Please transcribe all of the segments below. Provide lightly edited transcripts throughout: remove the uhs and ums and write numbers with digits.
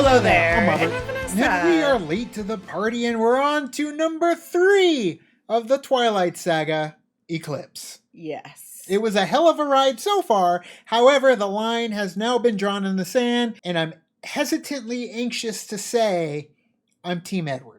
Hello there. I'm Robert. And we are late to the party, and we're on to number 3 of the Twilight Saga, ECLIPSE. Yes. It was a hell of a ride so far. However, the line has now been drawn in the sand, and I'm hesitantly anxious to say I'm Team Edward.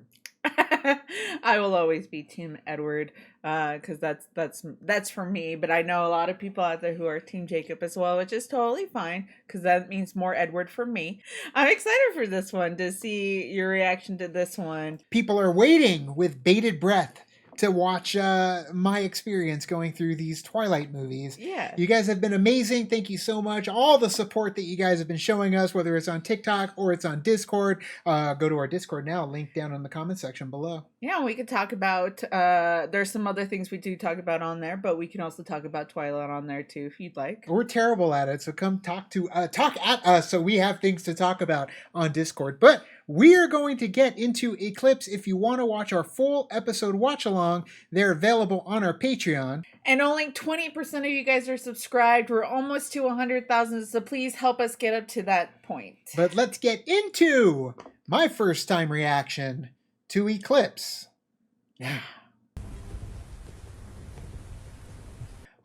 I will always be Team Edward, because that's for me. But I know a lot of people out there who are Team Jacob as well, which is totally fine, because that means more Edward for me. I'm excited for this one, to see your reaction to this one. People are waiting with bated breath to watch my experience going through these Twilight movies. Yeah. You guys have been amazing. Thank you so much. All the support that you guys have been showing us, whether it's on TikTok or it's on Discord. Go to our Discord now, link down in the comment section below. Yeah, we could talk about, there's some other things we do talk about on there, but we can also talk about Twilight on there too, if you'd like. We're terrible at it, so come talk at us so we have things to talk about on Discord. But we are going to get into ECLIPSE. If you want to watch our full episode watch-along, they're available on our Patreon. And only 20% of you guys are subscribed. We're almost to 100,000, so please help us get up to that point. But let's get into my first time reaction to ECLIPSE. Yeah.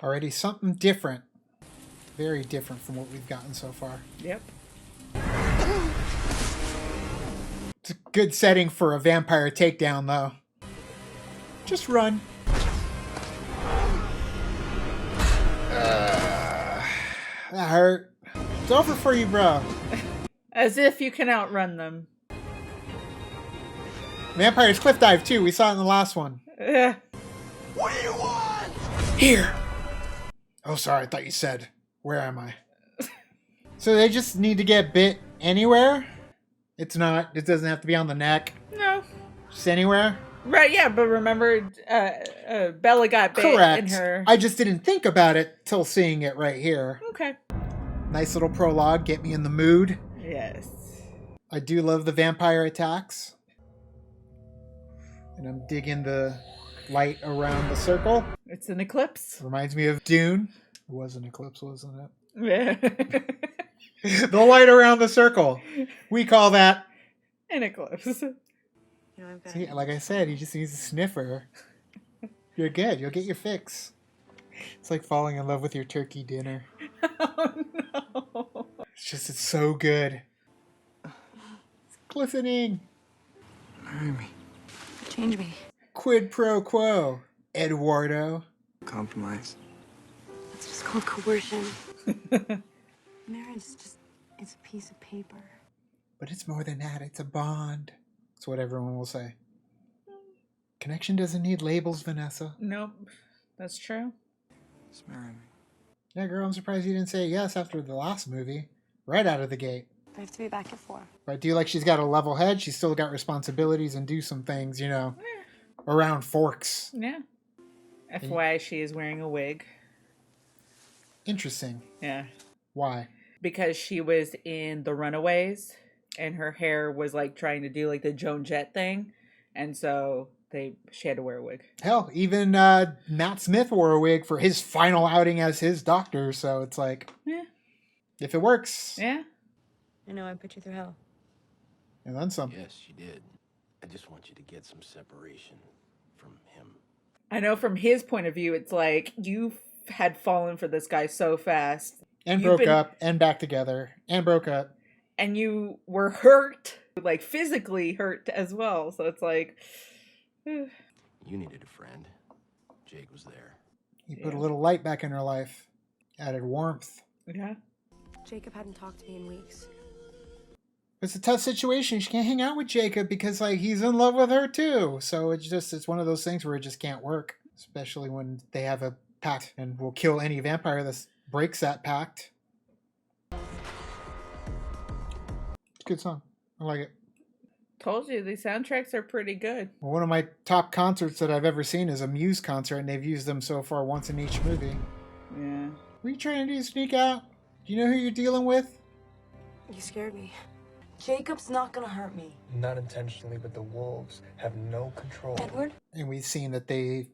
Already something different. Very different from what we've gotten so far. Yep. It's a good setting for a vampire takedown, though. Just run. That hurt. It's over for you, bro. As if you can outrun them. Vampires cliff dive, too. We saw it in the last one. What do you want? Here. Oh, sorry. I thought you said, where am I? So they just need to get bit anywhere? It's not. It doesn't have to be on the neck. No. Just anywhere? Right, yeah, but remember, Bella got bit Correct. in her... I just didn't think about it till seeing it right here. Okay. Nice little prologue. Get me in the mood. Yes. I do love the vampire attacks. And I'm digging the light around the circle. It's an eclipse. Reminds me of Dune. It was an eclipse, wasn't it? Yeah. The light around the circle. We call that An eclipse. See, like I said, he just needs a sniffer. You're good. You'll get your fix. It's like falling in love with your turkey dinner. Oh, no. It's so good. It's glistening. Marry me. Change me. Quid pro quo, Eduardo. Compromise. It's just called coercion. Marriage is just, it's a piece of paper. But it's more than that. It's a bond. That's what everyone will say. Connection doesn't need labels, Vanessa. Nope. That's true. Just marry me. Yeah, girl, I'm surprised you didn't say yes after the last movie. Right out of the gate. We have to be back at 4. But I do like she's got a level head. She's still got responsibilities and do some things, you know, around forks. Yeah. FYI, she is wearing a wig. Interesting. Yeah. Why? Because she was in The Runaways, and her hair was like trying to do like the Joan Jett thing, and so she had to wear a wig. Hell, even Matt Smith wore a wig for his final outing as his doctor, so it's like, if it works. Yeah. I know I put you through hell. And then some. Yes, you did. I just want you to get some separation from him. I know from his point of view, it's like you had fallen for this guy so fast. And broke up, and back together, and broke up. And you were hurt, like physically hurt as well. So it's like... You needed a friend. Jake was there. He put a little light back in her life. Added warmth. Yeah. Jacob hadn't talked to me in weeks. It's a tough situation. She can't hang out with Jacob because, like, he's in love with her, too. So it's one of those things where it just can't work. Especially when they have a pact and will kill any vampire that breaks that pact. It's a good song. I like it. Told you, the soundtracks are pretty good. One of my top concerts that I've ever seen is a Muse concert, and they've used them so far once in each movie. Yeah. What are you trying to do, sneak out? Do you know who you're dealing with? You scared me. Jacob's not gonna hurt me. Not intentionally, but the wolves have no control. Edward? And we've seen that they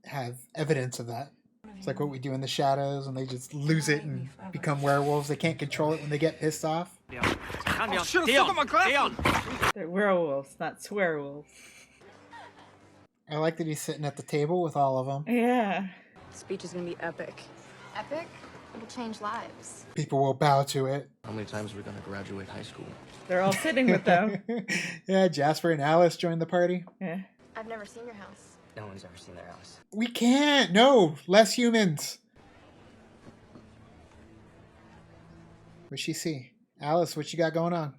have evidence of that. One of It's like what we do in the shadows when they just lose it and become werewolves. They can't control it when they get pissed off. Oh, shit, I still got my glasses! They're werewolves, not swearwolves. I like that he's sitting at the table with all of them. Yeah. Speech is gonna be epic. Epic? It'll change lives. People will bow to it. How many times are we gonna graduate high school? They're all sitting with them. Yeah, Jasper and Alice joined the party. Yeah. I've never seen your house. No one's ever seen their house. We can't. No, less humans. What'd she see? Alice, what you got going on?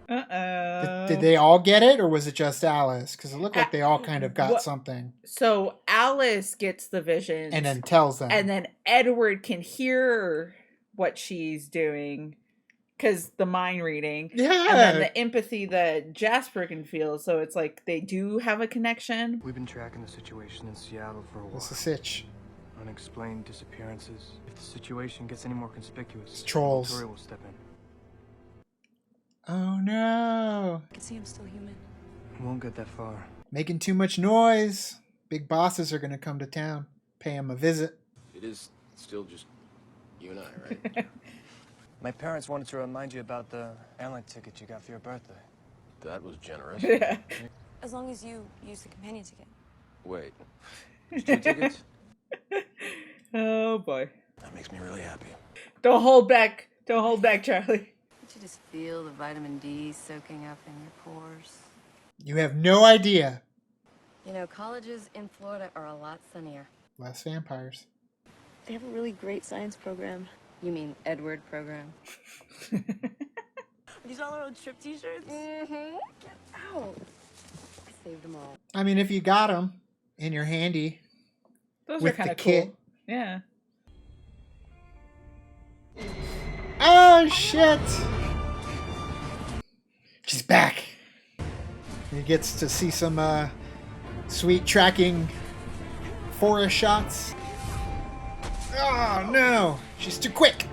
Uh-oh. Did they all get it, or was it just Alice? Because it looked like they all kind of got What- something. So Alice gets the vision. And then tells them. And then Edward can hear what she's doing. Because the mind reading. Yeah. And then the empathy that Jasper can feel. So it's like they do have a connection. We've been tracking the situation in Seattle for a while. What's the sitch? Unexplained disappearances. If the situation gets any more conspicuous, It's trolls. Victoria will step in. Oh no. I can see I'm still human. We won't get that far. Making too much noise. Big bosses are going to come to town. Pay him a visit. It is still just you and I, right? My parents wanted to remind you about the airline ticket you got for your birthday. That was generous. Yeah. As long as you use the companion ticket. Wait, there's 2 tickets? Oh boy. That makes me really happy. Don't hold back. Don't hold back, Charlie. Don't you just feel the vitamin D soaking up in your pores? You have no idea. You know, colleges in Florida are a lot sunnier. Less vampires. They have a really great science program. You mean Edward program? These are all our old trip t-shirts? Mm-hmm. Get out. I saved them all. I mean, if you got them in your handy Those with are kind the of cool. kit. Yeah. Oh, shit. She's back. He gets to see some sweet tracking forest shots. Oh, no. She's too quick.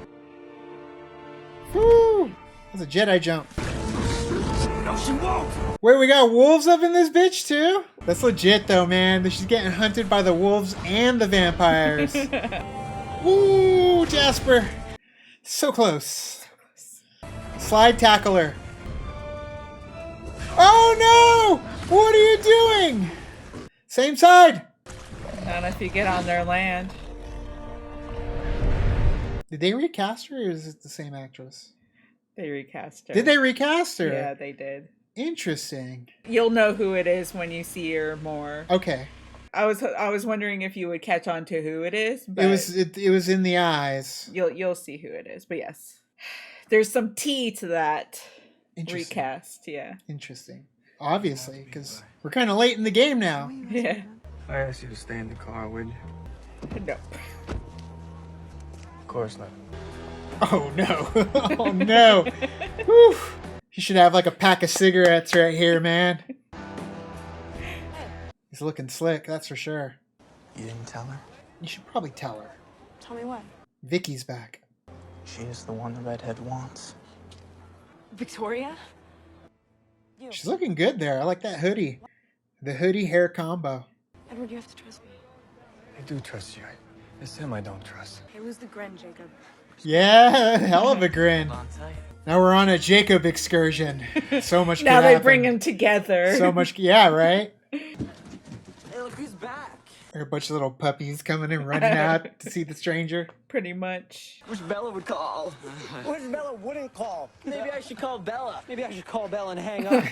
Woo. That's a Jedi jump. No, she won't! Wait, we got wolves up in this bitch, too? That's legit, though, man. She's getting hunted by the wolves and the vampires. Woo, Jasper. So close. Slide tackle her. Oh, no! What are you doing? Same side. Not if you get on their land. Did they recast her, or is it the same actress? They recast her. Did they recast her? Yeah, they did. Interesting. You'll know who it is when you see her more. Okay. I was wondering if you would catch on to who it is. But It was in the eyes. You'll see who it is. But yes, there's some tea to that Interesting. recast. Yeah. Interesting. Obviously, because we're kind of late in the game now. Yeah. I asked you to stay in the car, would you? No. Of course not. Oh no. Oh no. Whew. You should have like a pack of cigarettes right here, man. He's looking slick, that's for sure. You didn't tell her? You should probably tell her. Tell me what? Vicky's back. She is the one the redhead wants. Victoria? You. She's looking good there. I like that hoodie. The hoodie hair combo. Edward, you have to trust me. I do trust you. It's him I don't trust. It was the grin, Jacob. Yeah, hell of a grin. On tight. Now we're on a Jacob excursion. So much Now could they happen. bring them together. So much, yeah, right? Hey, look who's back. There are a bunch of little puppies coming and running out to see the stranger. Pretty much. Wish Bella would call. Wish Bella wouldn't call. Maybe I should call Bella. Maybe I should call Bella and hang up.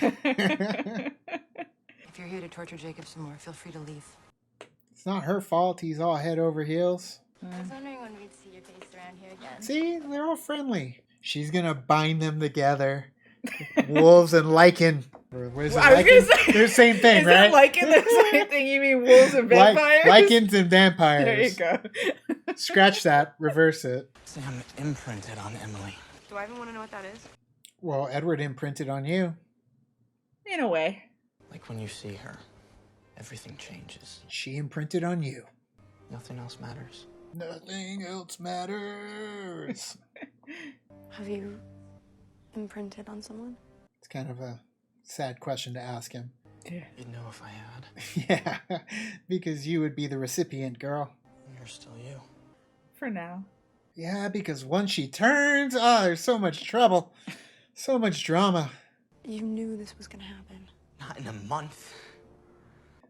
If you're here to torture Jacob some more, feel free to leave. It's not her fault. He's all head over heels. I was wondering when we'd see your face around here again. See, they're all friendly. She's gonna bind them together. Wolves and lichen. Or what is it? I was gonna Lichen? say- They're the same thing, Is right? that lichen the same thing? You mean wolves and vampires? Lichens and vampires. There you go. Scratch that. Reverse it. Sam imprinted on Emily. Do I even want to know what that is? Well, Edward imprinted on you. In a way. Like when you see her, everything changes. She imprinted on you. Nothing else matters. Nothing else matters. Have you imprinted on someone? It's kind of a sad question to ask him. Yeah. You'd know if I had. Yeah, because you would be the recipient, girl. You're still you. For now. Yeah, because once she turns, oh, there's so much trouble. So much drama. You knew this was gonna happen. Not in a month.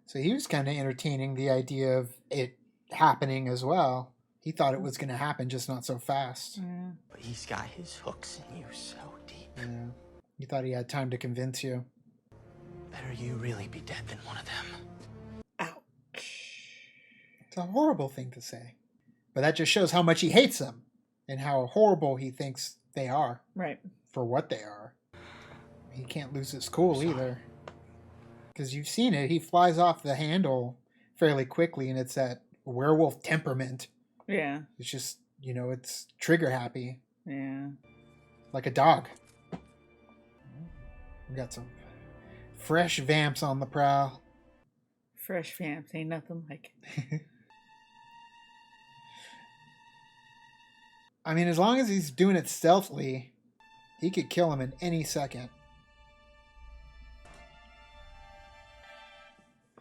So he was kind of entertaining the idea of it happening as well. He thought it was going to happen, just not so fast. Yeah. But he's got his hooks in you so deep. Yeah. He thought he had time to convince you. Better you really be dead than one of them. Ouch. It's a horrible thing to say. But that just shows how much he hates them and how horrible he thinks they are. Right. For what they are. He can't lose his cool either. Because you've seen it. He flies off the handle fairly quickly, and it's that werewolf temperament. Yeah. It's just, it's trigger happy. Yeah. Like a dog. We got some fresh vamps on the prowl. Fresh vamps ain't nothing like it. I mean, as long as he's doing it stealthily, he could kill him in any second.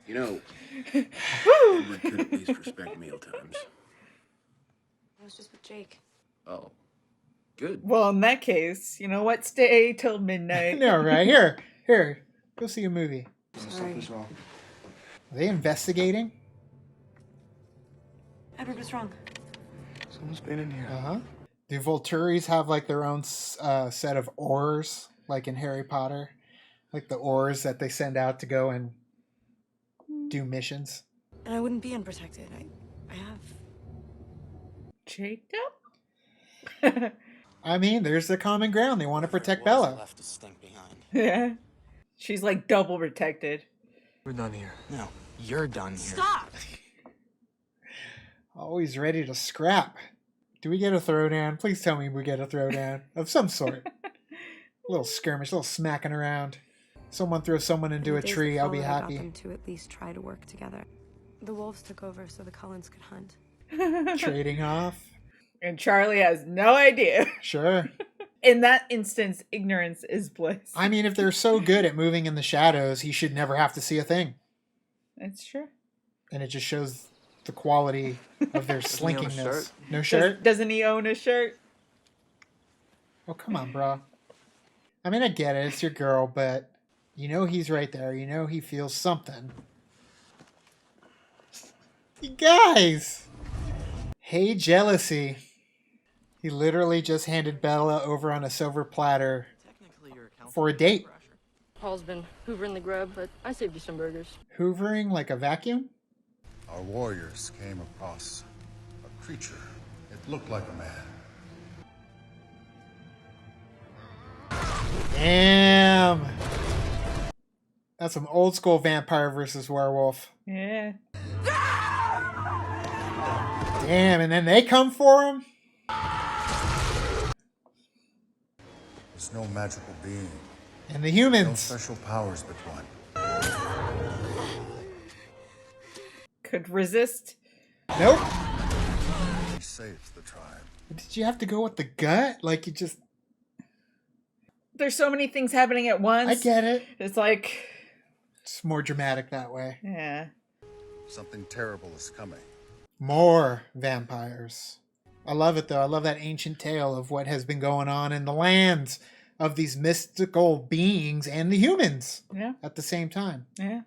You know, we could at least respect meal times. I was just with Jake. Oh, good. Well, in that case, you know what? Stay till midnight. No, right? Here. Go see a movie. Something's wrong. Are they investigating? Edward, what's wrong? Someone's been in here. Uh-huh. Do Volturis have like their own set of oars, like in Harry Potter? Like the oars that they send out to go and do missions? And I wouldn't be unprotected. I have. Jacob? I mean, there's the common ground. They want to protect There was Bella. left to stink behind. Yeah. She's like double protected. We're done here. No, you're done here. Stop! Always ready to scrap. Do we get a throwdown? Please tell me we get a throwdown of some sort. A little skirmish, a little smacking around. Someone throw someone into a tree, I'll be I got happy. them to at least try to work together. The wolves took over so the Cullens could hunt. Trading off. And Charlie has no idea. Sure. In that instance, ignorance is bliss. I mean, if they're so good at moving in the shadows, he should never have to see a thing. It's true. And it just shows the quality of their Doesn't he own a slinkiness. shirt? No shirt? Doesn't he own a shirt? Oh, come on, bro. I mean, I get it. It's your girl, but he's right there. He feels something. You guys! Hey, jealousy. He literally just handed Bella over on a silver platter for a date. Paul's been hoovering the grub, but I saved you some burgers. Hoovering like a vacuum? Our warriors came across a creature. It looked like a man. Damn. That's some old school vampire versus werewolf. Yeah. Damn, and then they come for him? There's no magical being. And the No humans. special powers but one. Could resist. Nope. He saves the tribe. Did you have to go with the gut? Like you just... There's so many things happening at once. I get it. It's like... It's more dramatic that way. Yeah. Something terrible is coming. More vampires. I love it though. I love that ancient tale of what has been going on in the lands of these mystical beings and the humans. Yeah. At the same time. Yeah.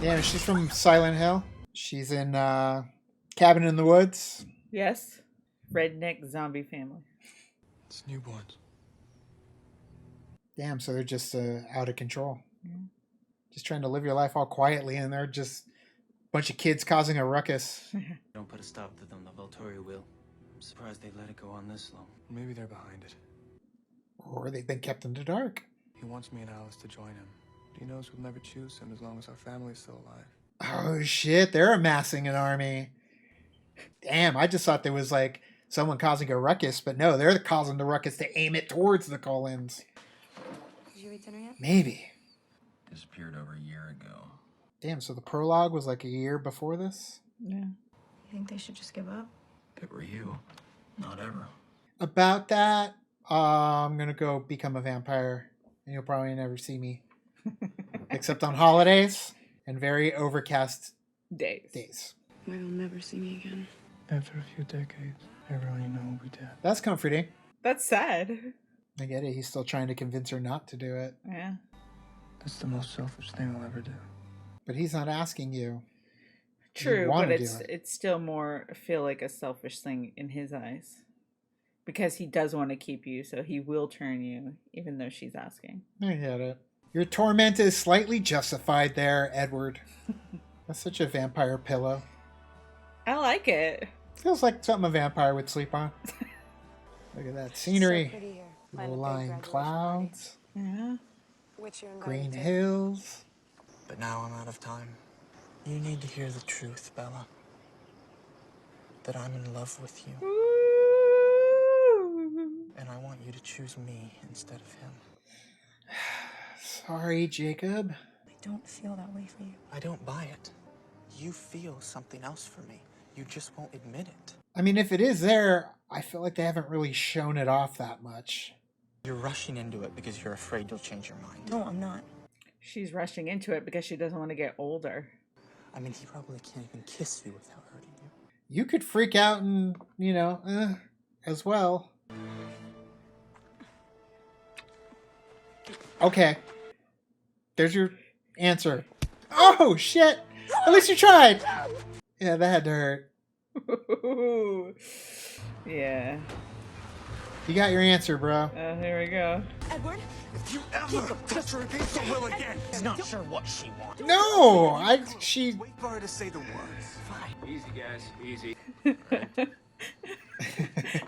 Yeah, she's from Silent Hill. She's in Cabin in the Woods. Yes. Redneck zombie family. It's newborns. Damn, so they're just out of control. Yeah. Just trying to live your life all quietly, and they're just a bunch of kids causing a ruckus. Don't put a stop to them, the Volturi will. I'm surprised they let it go on this long. Maybe they're behind it. Or they've been kept in the dark. He wants me and Alice to join him. He knows we'll never choose him as long as our family's still alive. Oh shit, they're amassing an army. Damn, I just thought there was like someone causing a ruckus, but no, they're causing the ruckus to aim it towards the Cullens. Did you eat dinner yet? Maybe. Disappeared over a year ago. Damn, so the prologue was like a year before this? Yeah. You think they should just give up? If it were you, not ever. About that, I'm gonna go become a vampire and you'll probably never see me. Except on holidays and very overcast days. Maybe you'll never see me again. After a few decades, everyone you know will be dead. That's comforting. That's sad. I get it. He's still trying to convince her not to do it. Yeah. That's the most selfish thing I'll ever do. But he's not asking you. True, You but wanna do it's still more feel like a selfish thing in his eyes. Because he does want to keep you, so he will turn you, even though she's asking. I get it. Your torment is slightly justified there, Edward. That's such a vampire pillow. I like it. Feels like something a vampire would sleep on. Look at that scenery. So pretty here. Plan a big Low-lying graduation clouds. Yeah. Which you're Green invited to. hills. But now I'm out of time. You need to hear the truth, Bella. That I'm in love with you. And I want you to choose me instead of him. Sorry, Jacob. I don't feel that way for you. I don't buy it. You feel something else for me. You just won't admit it. I mean, if it is there, I feel like they haven't really shown it off that much. You're rushing into it because you're afraid you'll change your mind. No, I'm not. She's rushing into it because she doesn't want to get older. I mean, he probably can't even kiss you without hurting you. You could freak out and, as well. Okay. There's your answer. Oh, shit! At least you tried! Yeah, that had to hurt. Yeah. You got your answer, bro. Oh, here we go. Edward? If you ever touch her against the will again, he's not sure what she wants. No! She... Wait for her to say the words. Fine. Easy, guys. Easy.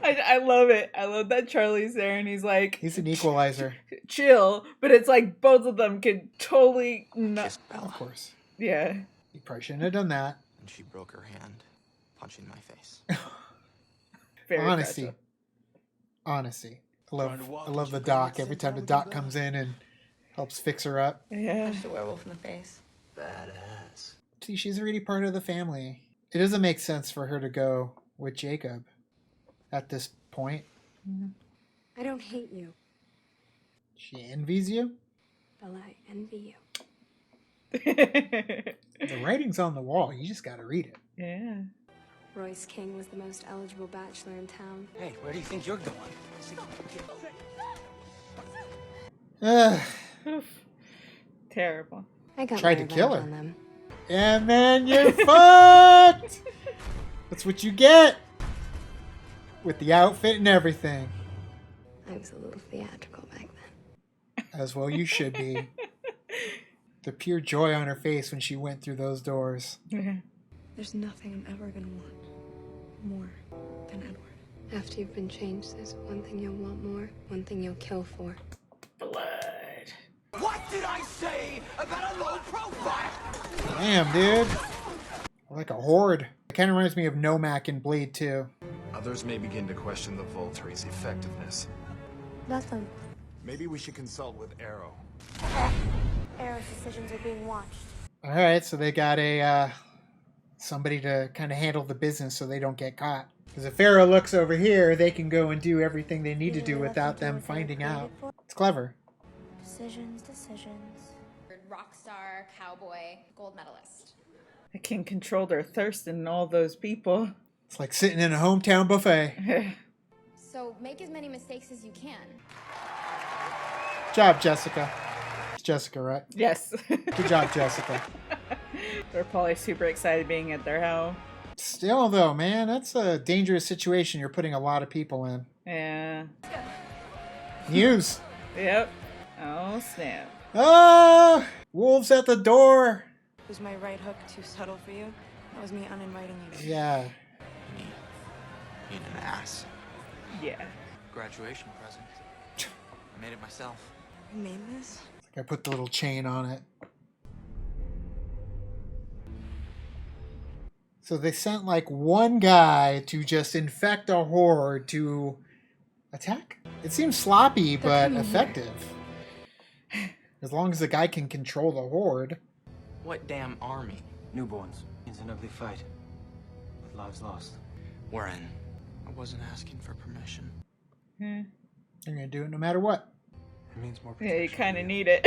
I love it. I love that Charlie's there and he's like... He's an equalizer. Chill. But it's like both of them could totally... Of course. Yeah. You probably shouldn't have done that. And she broke her hand, punching my face. Very Honesty. fragile. Honesty. I love the doc. Every time the doc comes in and helps fix her up. Yeah. Just a werewolf in the face. Badass. See, she's already part of the family. It doesn't make sense for her to go with Jacob at this point. I don't hate you, She envies you. Bella. I envy you. The writing's on the wall. You just gotta read it. Yeah. Royce King was the most eligible bachelor in town. Hey, where do you think you're going? Oof. Terrible. I got Tried my to kill revenge her. on them. Yeah, man, you're fucked! That's what you get! With the outfit and everything. I was a little theatrical back then. As well you should be. The pure joy on her face when she went through those doors. There's nothing I'm ever gonna want more than Edward. After you've been changed, there's one thing you'll want more, one thing you'll kill for. Blood. What did I say about a low profile? Damn, dude. Like a horde. It kind of reminds me of Nomak in Blade 2. Others may begin to question the Volturi's effectiveness. Nothing. Maybe we should consult with Arrow. Arrow's decisions are being watched. Alright, so they got a, somebody to kind of handle the business so they don't get caught. Because if Arrow looks over here, they can go and do everything they need to do without them finding out. It's clever. Decisions. Rock star, cowboy, gold medalist. I can control their thirst in all those people. It's like sitting in a hometown buffet. So make as many mistakes as you can. Good job, Jessica. It's Jessica, right? Yes. Good job, Jessica. They're probably super excited being at their home. Still, though, man, that's a dangerous situation you're putting a lot of people in. Yeah. News. Yep. Oh, snap. Ah! Wolves at the door. Was my right hook too subtle for you? That was me uninviting you. Yeah. Me being an ass. Yeah. Graduation present. I made it myself. You made this? I put the little chain on it. So they sent like one guy to just infect a horde to attack? It seems sloppy, but effective. As long as the guy can control the horde. What damn army? Newborns. It's an ugly fight. With lives lost. We're in. I wasn't asking for permission. They're gonna do it no matter what. It means more Yeah, protection. you kind of need it.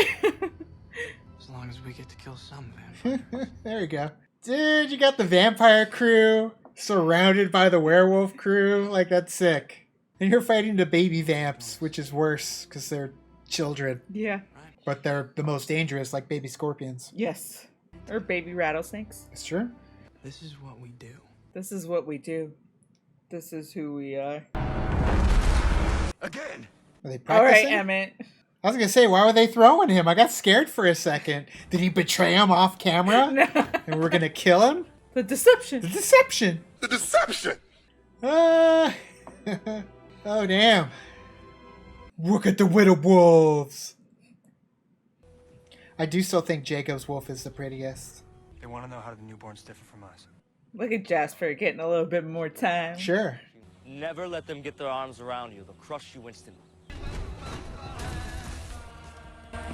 As long as we get to kill some vampire. There we go. Dude, you got the vampire crew surrounded by the werewolf crew. Like, that's sick. And you're fighting the baby vamps, which is worse because they're children. Yeah. But they're the most dangerous, like baby scorpions. Yes. Or baby rattlesnakes. It's true. This is what we do. This is what we do. This is who we are. Again! Are they All right, practicing? Emmett. I was going to say, why were they throwing him? I got scared for a second. Did he betray him off camera? No. And we're going to kill him? The deception. The deception. The deception! Oh, damn. Look at the widow wolves. I do still think Jacob's wolf is the prettiest. They want to know how the newborns differ from us. Look at Jasper getting a little bit more time. Sure. Never let them get their arms around you. They'll crush you instantly.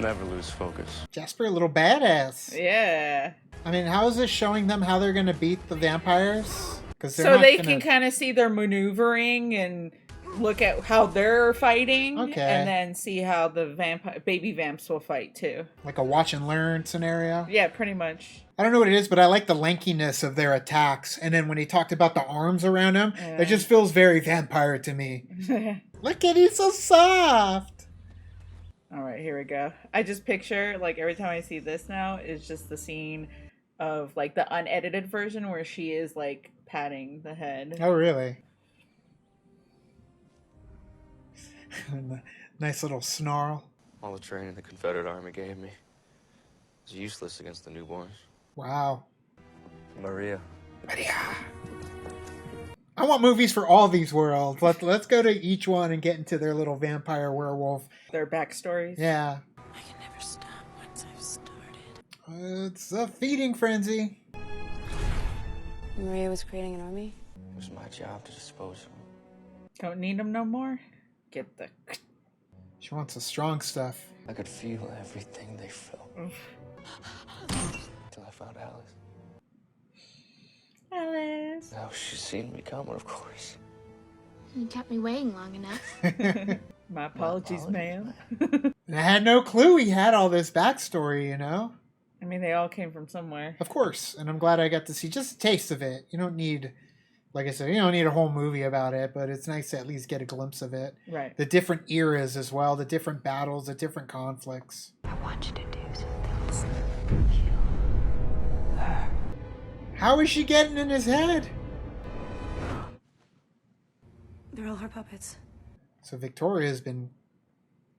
Never lose focus. Jasper, a little badass. Yeah. I mean, how is this showing them how they're going to beat the vampires? Because So they can kind of see their maneuvering and look at how they're fighting. Okay. And then see how the baby vamps will fight too. like a watch and learn scenario. Yeah, pretty much. I don't know what it is, but I like the lankiness of their attacks. And then when he talked about the arms around him, it just feels very vampire to me. Look at he's so soft. All right, here we go. I just picture, like, every time I see this now, is just the scene of, like, the unedited version where she is, like, patting the head. Oh, really? Nice little snarl. All the training the Confederate Army gave me was useless against the newborns. Wow. Maria. I want movies for all these worlds. Let's go to each one and get into their little vampire werewolf. Their backstories. Yeah. I can never stop once I've started. It's a feeding frenzy. Maria was creating an army? It was my job to dispose of them. Don't need them no more? Get the... She wants the strong stuff. I could feel everything they felt. Till I found Alice. Alice. Now she's seen me coming, of course. You kept me waiting long enough. My apologies, ma'am. And I had no clue he had all this backstory, you know? I mean, they all came from somewhere. Of course. And I'm glad I got to see just a taste of it. You don't need, like I said, you don't need a whole movie about it, but it's nice to at least get a glimpse of it. Right. The different eras as well, the different battles, the different conflicts. I want you to do something. How is she getting in his head? They're all her puppets. So Victoria's been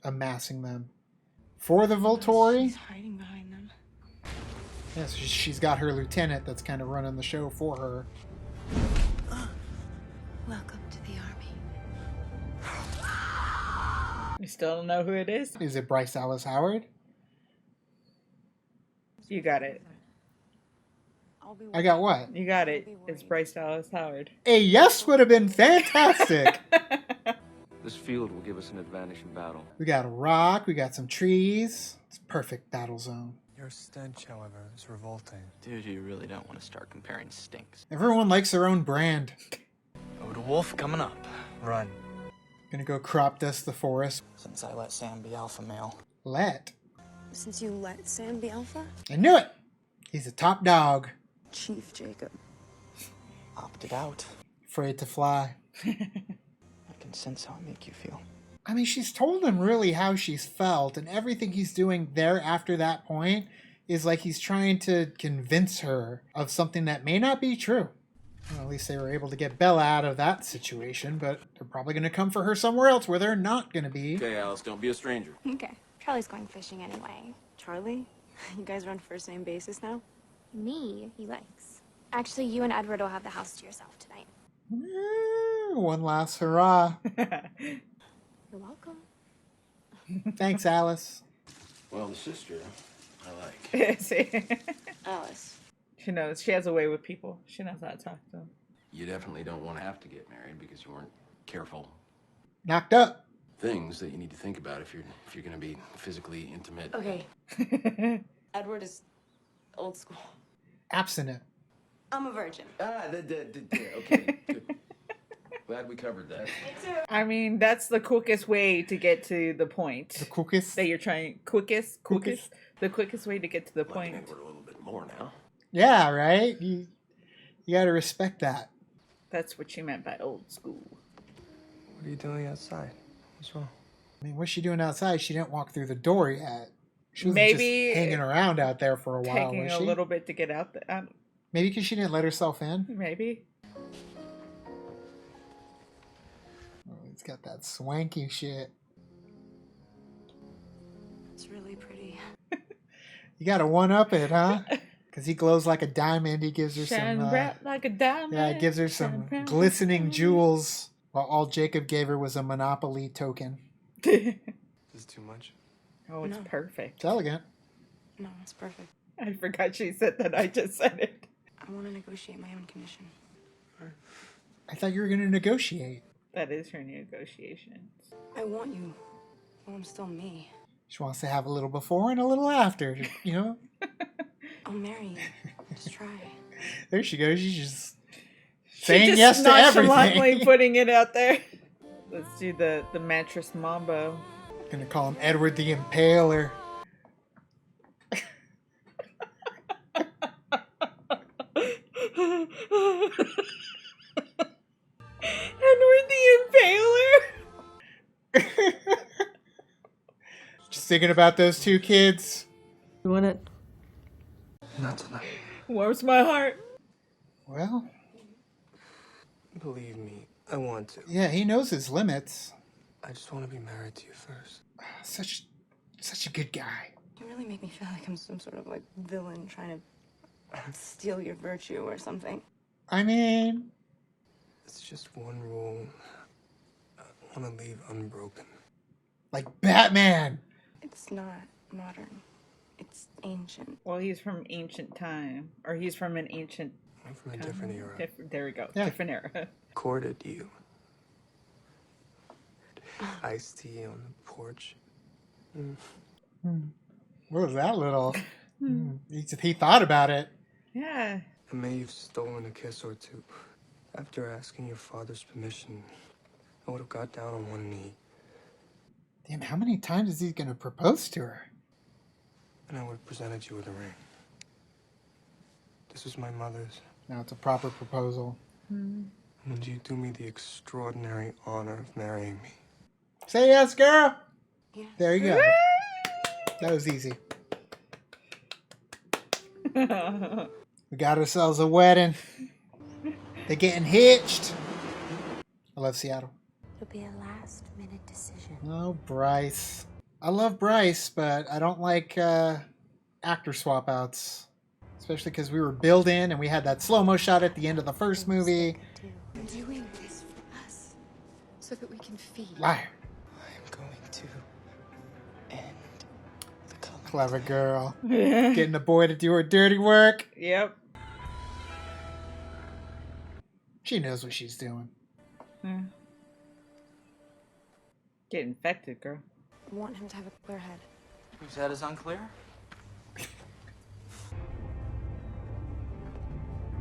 amassing them. For the Volturi? She's hiding behind them. Yes, she's got her lieutenant that's kind of running the show for her. Welcome to the army. You still don't know who it is? Is it Bryce Dallas Howard? You got it. I got what? You got it. It's Bryce Dallas Howard. A yes would have been fantastic. This field will give us an advantage in battle. We got a rock, we got some trees. It's a perfect battle zone. Your stench, however, is revolting. Dude, you really don't want to start comparing stinks. Everyone likes their own brand. Oh, the wolf coming up. Run. Gonna go crop dust the forest. Since I let Sam be alpha male. Let. Since you let Sam be alpha? I knew it. He's a top dog. Chief Jacob. Opted out. Afraid to fly. I can sense how I make you feel. I mean, she's told him really how she's felt, and everything he's doing there after that point is like he's trying to convince her of something that may not be true. Well, at least they were able to get Bella out of that situation, but they're probably going to come for her somewhere else where they're not going to be. Okay, Alice, don't be a stranger. Okay. Charlie's going fishing anyway. Charlie? You guys are on first name basis now? Me, he likes. Actually, you and Edward will have the house to yourself tonight. One last hurrah. You're welcome. Thanks, Alice. Well, the sister, I like. See? Alice. She knows. She has a way with people. She knows how to talk to them. You definitely don't want to have to get married because you weren't careful. Knocked up. Things that you need to think about if you're going to be physically intimate. Okay. Edward is old school. Abstinent. I'm a virgin. Okay. Good. Glad we covered that. I mean, that's the quickest way to get to the point. The quickest? That you're trying. Quickest? The quickest way to get to the point. Edward a little bit more now. Yeah, right? You gotta respect that. That's what you meant by old school. What are you doing outside? What's wrong? I mean, what's she doing outside? She didn't walk through the door yet. She was Maybe just hanging around out there for a while, taking was a she? little bit to get out there. Maybe because she didn't let herself in. Maybe. Oh, it's got that swanky shit. It's really pretty. You gotta one-up it, huh? Because he glows like a diamond. He gives her Shine some... bright like a diamond. Yeah, it gives her some glistening jewels, while all Jacob gave her was a Monopoly token. Is this too much? Oh, it's perfect. It's elegant. No, it's perfect. I forgot she said that. I just said it. I want to negotiate my own commission. I thought you were going to negotiate. That is her negotiations. I want you. Well, I'm still me. She wants to have a little before and a little after, you know? I'll marry you. Just try. There she goes. She's just She saying just yes to nonchalantly everything. putting it out there. Let's do the mattress mambo. Gonna call him Edward the Impaler. Edward the Impaler. Just thinking about those two kids. You want it? Not tonight. Warms my heart. Well, Believe me, I want to. yeah, he knows his limits. I just want to be married to you first. Such a good guy. You really make me feel like I'm some sort of like villain trying to steal your virtue or something. I mean, It's just one rule I want to leave unbroken. like Batman. It's not modern. It's ancient. Well, he's from ancient time. Or he's from an ancient... I'm from a different era. There we go. Yeah. Different era. Courted you. Iced tea on the porch. What was that little? He thought about it. Yeah. And may you've stolen a kiss or two. After asking your father's permission, I would have got down on one knee. Damn, how many times is he going to propose to her? And I would have presented you with a ring. This was my mother's. Now it's a proper proposal. Would you do me the extraordinary honor of marrying me? Say yes, girl. Yeah. There you go. That was easy. We got ourselves a wedding. They're getting hitched. I love Seattle. It'll be a last-minute decision. Oh, Bryce. I love Bryce, but I don't like actor swap outs. Especially because we were building and we had that slow-mo shot at the end of the first movie. I'm doing this for us, so that we can feed. Liar. I'm going to end the color. Clever girl. Getting the boy to do her dirty work. Yep. She knows what she's doing. Get infected, girl. I want him to have a clear head. Whose head is unclear?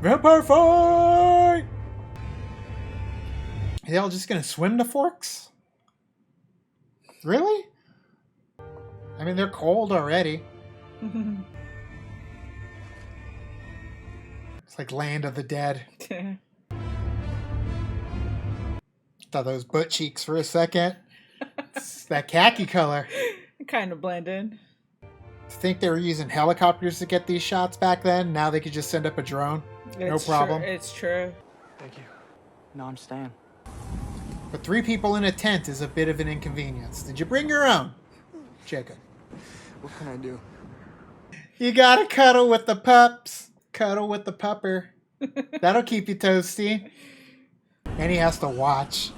Vampire fight! Are they all just gonna swim to Forks? Really? I mean, they're cold already. It's like Land of the Dead. Thought those butt cheeks for a second. It's that khaki color. Kind of blend in. Think they were using helicopters to get these shots back then? Now they could just send up a drone. No problem. It's true. Thank you. No, I'm staying. But 3 people in a tent is a bit of an inconvenience. Did you bring your own? Jacob. What can I do? You gotta cuddle with the pups. Cuddle with the pupper. That'll keep you toasty. And he has to watch.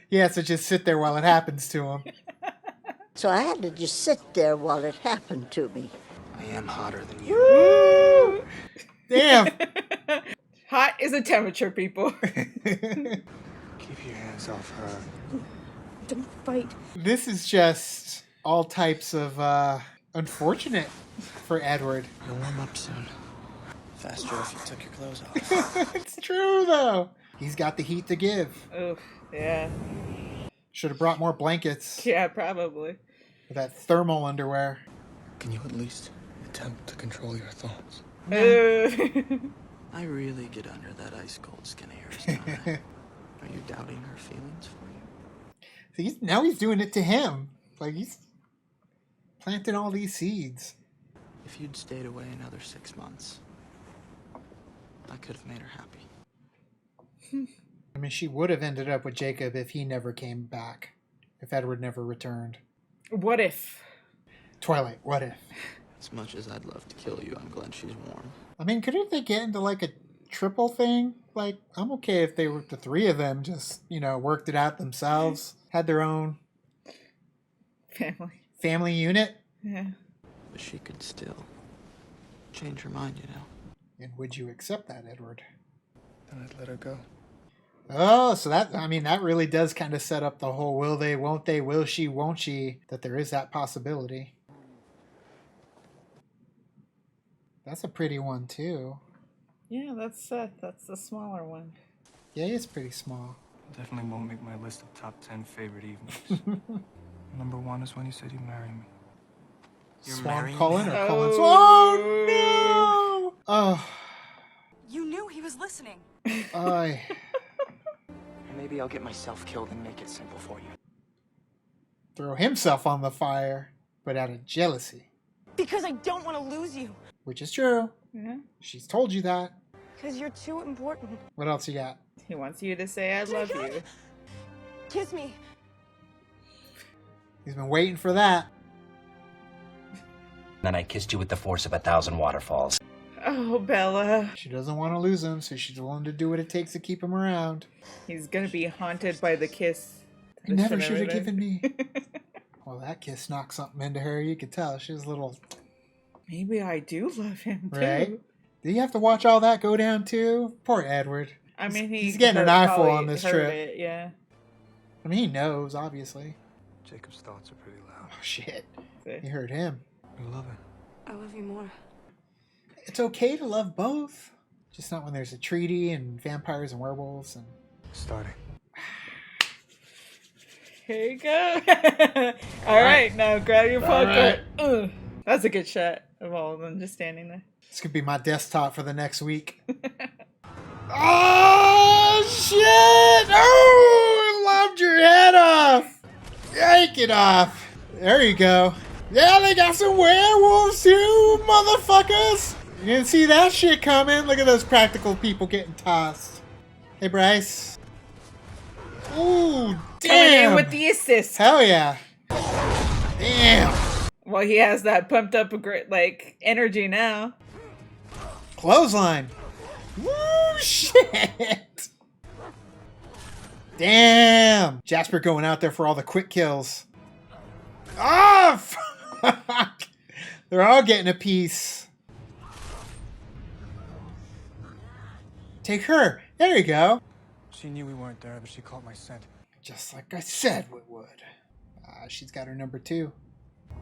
He has to just sit there while it happens to him. So I had to just sit there while it happened to me. I am hotter than you. Woo! Damn. Hot is a temperature, people. Keep your hands off her. Don't fight. This is just all types of unfortunate for Edward. You'll warm up soon. Faster if you took your clothes off. It's true, though. He's got the heat to give. Oof, yeah. Should have brought more blankets. Yeah, probably. With that thermal underwear. Can you at least attempt to control your thoughts? I really get under that ice cold skin of yours, don't I? Are you doubting her feelings for you? See, now he's doing it to him. Like, he's planting all these seeds. If you'd stayed away another 6 months, I could have made her happy. I mean, she would have ended up with Jacob if he never came back. If Edward never returned. What if? Twilight, what if? As much as I'd love to kill you, I'm glad she's warm. I mean, couldn't they get into like a triple thing? Like, I'm okay if they were the three of them just, you know, worked it out themselves. Had their own family unit. Yeah. But she could still change her mind, you know. And would you accept that, Edward? Then I'd let her go. Oh, so that, I mean, that really does kind of set up the whole will they, won't they, will she, won't she, that there is that possibility. That's a pretty one, too. Yeah, that's Seth. That's the smaller one. Yeah, it's pretty small. Definitely won't make my list of top 10 favorite evenings. Number 1 is when you said you'd marry me. Swan Cullen or Cullen? Oh, Oh, no! Oh. You knew he was listening. Maybe I'll get myself killed and make it simple for you. Throw himself on the fire, but out of jealousy. Because I don't want to lose you. Which is true. Yeah. She's told you that. Because you're too important. What else you got? He wants you to say I love you. Kiss me. He's been waiting for that. Then I kissed you with the force of 1,000 waterfalls. Oh, Bella. She doesn't want to lose him, so she's willing to do what it takes to keep him around. He's gonna be haunted by the kiss. You never should have given me. Well, that kiss knocked something into her. You could tell. She was a little... Maybe I do love him, too. Right? Do you have to watch all that go down, too? Poor Edward. I mean, he's getting an eyeful on this heard trip. It, yeah. I mean, he knows, obviously. Jacob's thoughts are pretty loud. Oh, shit. You heard him. I love her. I love you more. It's okay to love both. Just not when there's a treaty and vampires and werewolves and... Starting. Here you go. All right, now grab your poker. Right. That's a good shot of all of them just standing there. This could be my desktop for the next week. Oh, shit! Oh, I lobbed your head off! Yank it off! There you go. Yeah, they got some werewolves too, motherfuckers! You didn't see that shit coming. Look at those practical people getting tossed. Hey, Bryce. Ooh, damn! Coming in with the assist. Hell yeah. Damn. Well, he has that pumped up like energy now. Clothesline. Woo, shit. Damn. Jasper going out there for all the quick kills. Oh, fuck. They're all getting a piece. Take her. There you go. She knew we weren't there, but she caught my scent. Just like I said we would. She's got her number 2.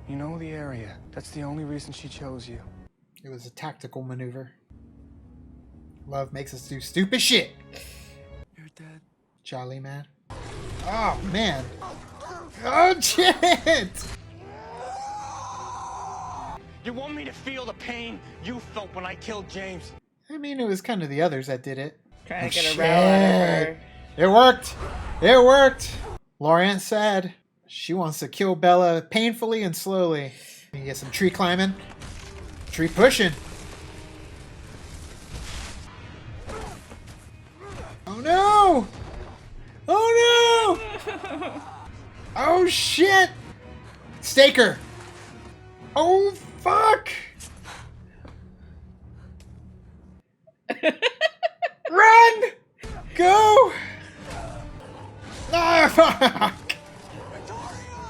You know the area. That's the only reason she chose you. It was a tactical maneuver. Love makes us do stupid shit. You're dead. Jolly man. Oh, man. Oh, shit. You want me to feel the pain you felt when I killed James? I mean, it was kind of the others that did it. Trying to get a row out of her. It worked. It worked. Lorian said she wants to kill Bella painfully and slowly. You get some tree climbing. Tree pushing. Oh no! Oh no! Oh shit! Staker! Oh fuck! Run! Go! Ah, fuck!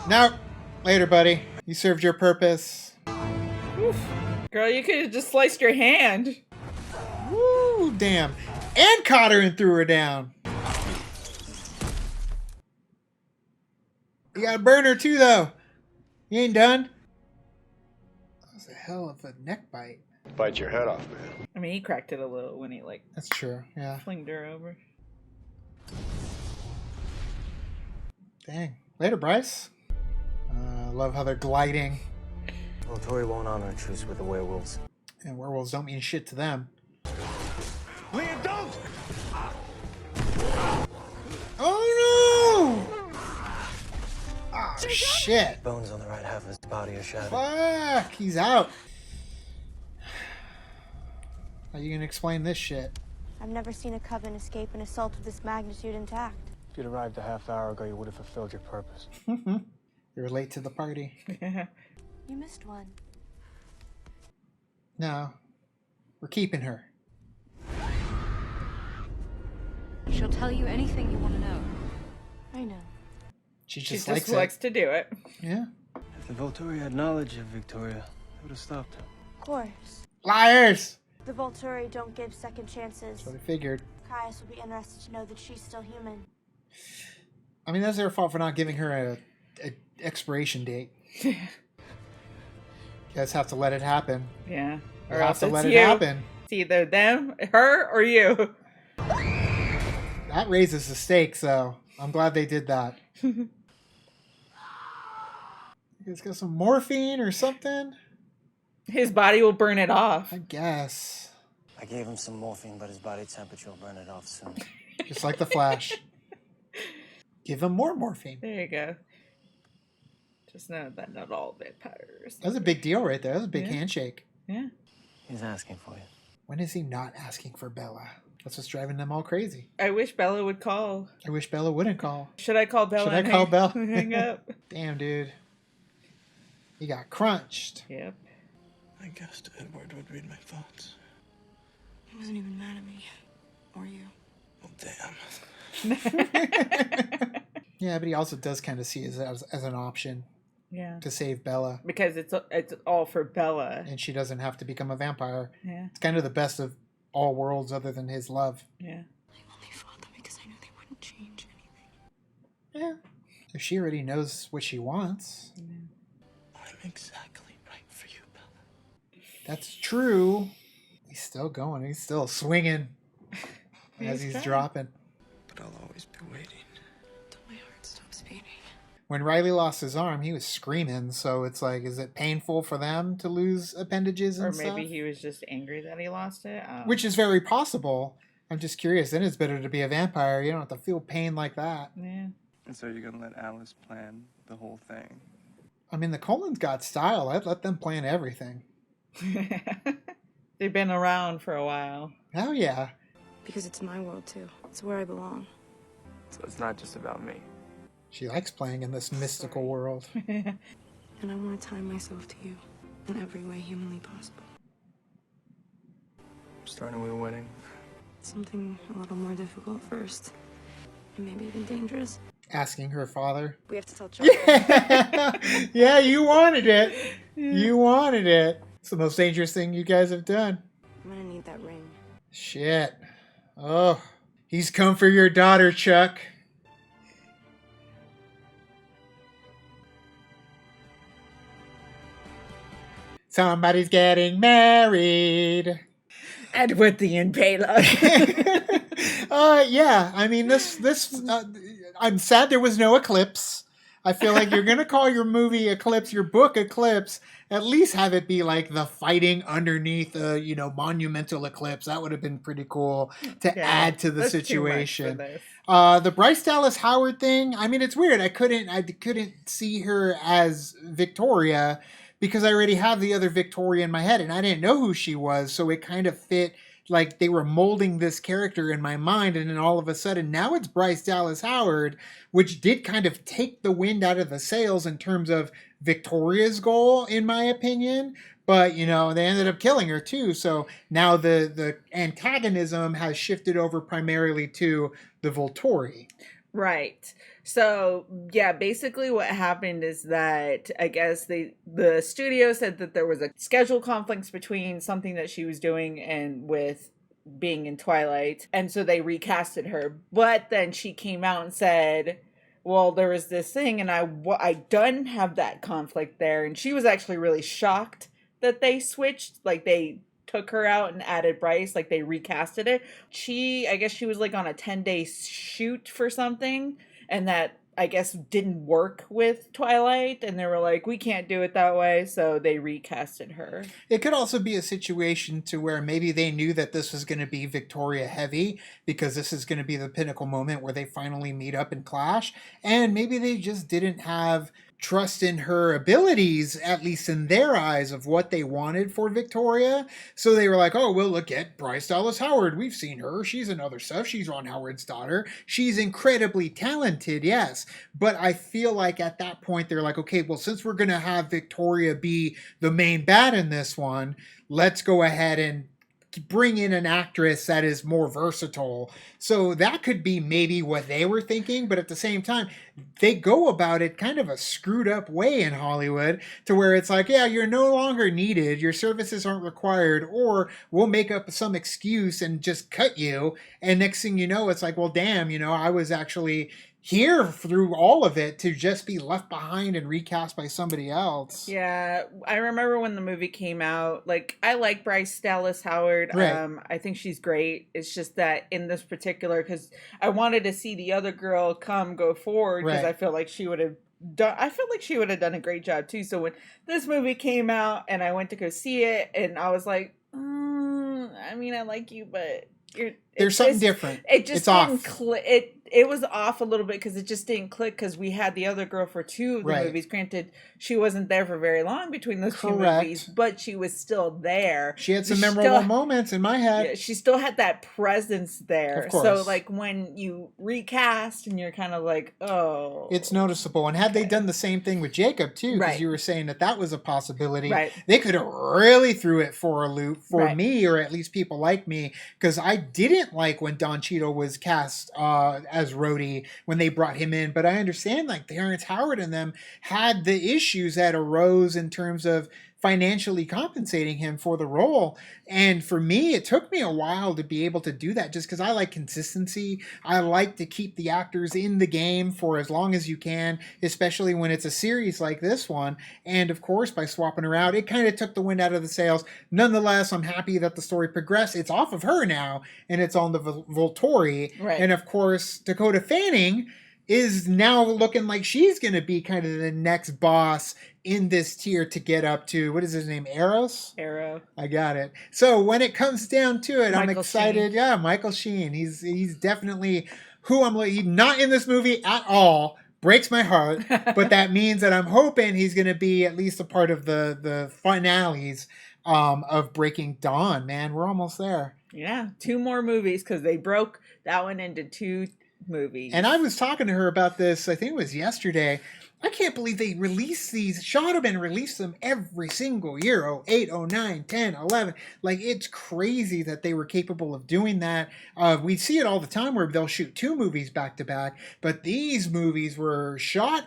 No. Later, buddy. You served your purpose. Oof. Girl, you could have just sliced your hand. Woo, damn. And caught her and threw her down. You gotta burn her too, though. You ain't done? That was a hell of a neck bite. Bite your head off, man. I mean, he cracked it a little when he, like... That's true, yeah. Flinged her over. Dang. Later, Bryce. Love how they're gliding. Volturi won't honor a truce with the werewolves. And werewolves don't mean shit to them. Leah, don't! Oh no! Oh shit. Bones on the right half of his body are shattered. Fuck! He's out. How are you gonna explain this shit? I've never seen a coven escape an assault of this magnitude intact. If you'd arrived a half hour ago, you would have fulfilled your purpose. You're late to the party. You missed one. No. We're keeping her. She'll tell you anything you want to know. I know. She She just just likes likes it. to do it. Yeah. If the Volturi had knowledge of Victoria, they would have stopped her. Of course. Liars! The Volturi don't give second chances. That's what I figured. Caius will be interested to know that she's still human. I mean, that's their fault for not giving her a expiration date. You guys have to let it happen. Yeah. You Or have else to it's let it you. happen. It's either them, her, or you. That raises the stakes, though. I'm glad they did that. You guys got some morphine or something? His body will burn it off. I guess. I gave him some morphine, but his body temperature will burn it off soon. Just like the Flash. Give him more morphine. There you go. Just know that not all vampires. That was a big deal right there. That was a big handshake. Yeah. He's asking for you. When is he not asking for Bella? That's what's driving them all crazy. I wish Bella would call. I wish Bella wouldn't call. Should I call Bella? Should I and call Bella? Hang up. Damn, dude. He got crunched. Yep. I guessed Edward would read my thoughts. He wasn't even mad at me. Or you. Well, damn. Yeah, but he also does kind of see it as an option. Yeah. To save Bella. Because it's all for Bella. And she doesn't have to become a vampire. Yeah. It's kind of the best of all worlds other than his love. Yeah. I only fought them because I knew they wouldn't change anything. Yeah. If she already knows what she wants. I'm exactly right for you, Bella. That's true. He's still going. He's still swinging as he's trying. dropping. But I'll always be waiting. Till my heart stops beating. When Riley lost his arm, he was screaming. So it's like, is it painful for them to lose appendages and Or stuff? maybe he was just angry that he lost it. Which is very possible. I'm just curious. Then it's better to be a vampire. You don't have to feel pain like that. Yeah. And so you're gonna let Alice plan the whole thing? I mean, the Colons got style. I'd let them plan everything. They've been around for a while. Hell yeah. Because it's my world too. It's where I belong. So it's not just about me. She likes playing in this mystical world. And I want to tie myself to you in every way humanly possible. Starting with a wedding. Something a little more difficult first. And maybe even dangerous. Asking her father. We have to tell Charlie. Yeah, you wanted it. You wanted it. It's the most dangerous thing you guys have done. I'm gonna need that ring. Shit. Oh, he's come for your daughter, Chuck. Somebody's getting married. Edward the Impaler. Yeah. I mean, I'm sad there was no Eclipse. I feel like you're gonna call your movie Eclipse, your book Eclipse. At least have it be like the fighting underneath a, monumental eclipse. That would have been pretty cool to add to the situation. The Bryce Dallas Howard thing. I mean, it's weird. I couldn't see her as Victoria because I already have the other Victoria in my head, and I didn't know who she was. So it kind of fit. Like they were molding this character in my mind, and then all of a sudden now it's Bryce Dallas Howard, which did kind of take the wind out of the sails in terms of Victoria's goal, in my opinion. But, they ended up killing her too. So now the antagonism has shifted over primarily to the Volturi. Right. So, yeah, basically what happened is that I guess the studio said that there was a schedule conflicts between something that she was doing and with being in Twilight. And so they recasted her. But then she came out and said, well, there was this thing and I didn't have that conflict there. And she was actually really shocked that they switched. Like they took her out and added Bryce, like they recasted it. I guess she was like on a 10-day shoot for something. And that I guess, didn't work with Twilight, and they were like, we can't do it that way, so they recasted her. It could also be a situation to where maybe they knew that this was going to be Victoria heavy, because this is going to be the pinnacle moment where they finally meet up and clash, and maybe they just didn't have trust in her abilities, at least in their eyes, of what they wanted for Victoria. So they were like, oh, well, look at Bryce Dallas Howard. We've seen her. She's in other stuff. She's Ron Howard's daughter. She's incredibly talented, yes. But I feel like at that point, they're like, okay, well, since we're going to have Victoria be the main bad in this one, let's go ahead and bring in an actress that is more versatile. So that could be maybe what they were thinking, but at the same time, they go about it kind of a screwed up way in Hollywood, to where it's like, yeah, you're no longer needed, your services aren't required, or we'll make up some excuse and just cut you. And next thing you know, it's like, well, damn, I was actually here through all of it to just be left behind and recast by somebody else. Yeah, I remember when the movie came out, like, I like Bryce Dallas Howard. Right. I think she's great. It's just that in this particular, because I wanted to see the other girl go forward, because Right. I feel like she would have done a great job too. So when this movie came out and I went to go see it, and I was like, I mean, I like you, but there's something different. It just it's didn't off. click. It was off a little bit because it just didn't click, because we had the other girl for two of the Right. movies. Granted, she wasn't there for very long between those two Correct. movies, but she was still there. She had some She memorable still- moments in my head. Yeah, she still had that presence there. Of course. So like when you recast and you're kind of like, oh, It's noticeable. And had they done the same thing with Jacob too, because Right. you were saying that was a possibility, Right. they could have really threw it for a loop for Right. me, or at least people like me, because I didn't like when Don Cheadle was cast as Rhodey when they brought him in. But I understand, like, Terrence Howard and them had the issues that arose in terms of financially compensating him for the role. And for me, it took me a while to be able to do that, just because I like consistency. I like to keep the actors in the game for as long as you can, especially when it's a series like this one. And of course, by swapping her out, it kind of took the wind out of the sails. Nonetheless, I'm happy that the story progressed. It's off of her now, and it's on the Volturi. Right. And of course, Dakota Fanning is now looking like she's going to be kind of the next boss in this tier to get up to, what is his name, Eros? Arrow. I got it. So when it comes down to it, I'm Michael excited. Sheen. Yeah, Michael Sheen. He's definitely who I'm like. He's not in this movie at all. Breaks my heart, but that means that I'm hoping he's going to be at least a part of the finales of Breaking Dawn. Man, we're almost there. Yeah, 2 more movies, because they broke that one into 2 movies. And I was talking to her about this, I think it was yesterday. I can't believe they release these. Shotterman released them every single year. 08, 09, 10, 11. Like, it's crazy that they were capable of doing that. We see it all the time where they'll shoot 2 movies back to back. But these movies were shot,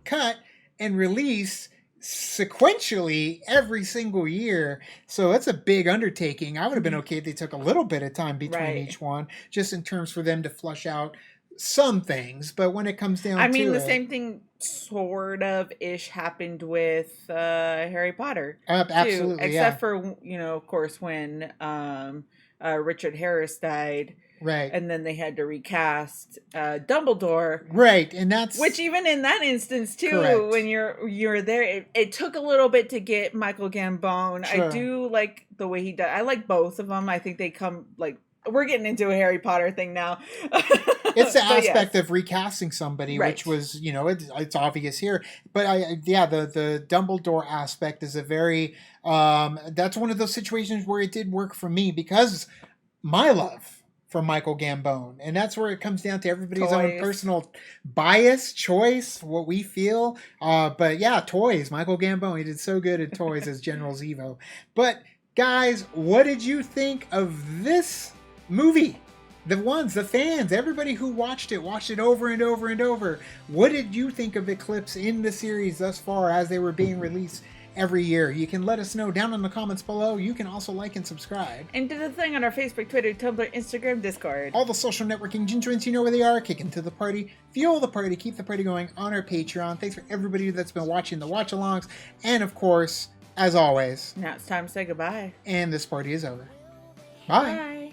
cut, and released sequentially every single year. So it's a big undertaking. I would have been okay if they took a little bit of time between Right. each one, just in terms for them to flush out some things. But when it comes down I mean, to the it, same thing sort of ish happened with Harry Potter. too, absolutely, except for, of course, when Richard Harris died. Right. And then they had to recast Dumbledore. Right, and that's Which even in that instance too, Correct. when you're there, it took a little bit to get Michael Gambon. Sure. I do like the way he does. I like both of them. I think they come like, we're getting into a Harry Potter thing now. it's the But aspect yes. of recasting somebody, Right. which was, it's obvious here. But the Dumbledore aspect is a very that's one of those situations where it did work for me, because my love for Michael Gambon, and that's where it comes down to everybody's own Toys. personal bias, choice, what we feel. But yeah, toys. Michael Gambon, he did so good at toys as General Zemo. But guys, what did you think of this movie? The fans, everybody who watched it over and over and over. What did you think of Eclipse in the series thus far as they were being released every year? You can let us know down in the comments below. You can also like and subscribe. And do the thing on our Facebook, Twitter, Tumblr, Instagram, Discord. All the social networking gingerins, you know where they are. Kick into the party, fuel the party, keep the party going on our Patreon. Thanks for everybody that's been watching the watch-alongs. And of course, as always, Now it's time to say goodbye. and this party is over. Bye. Bye.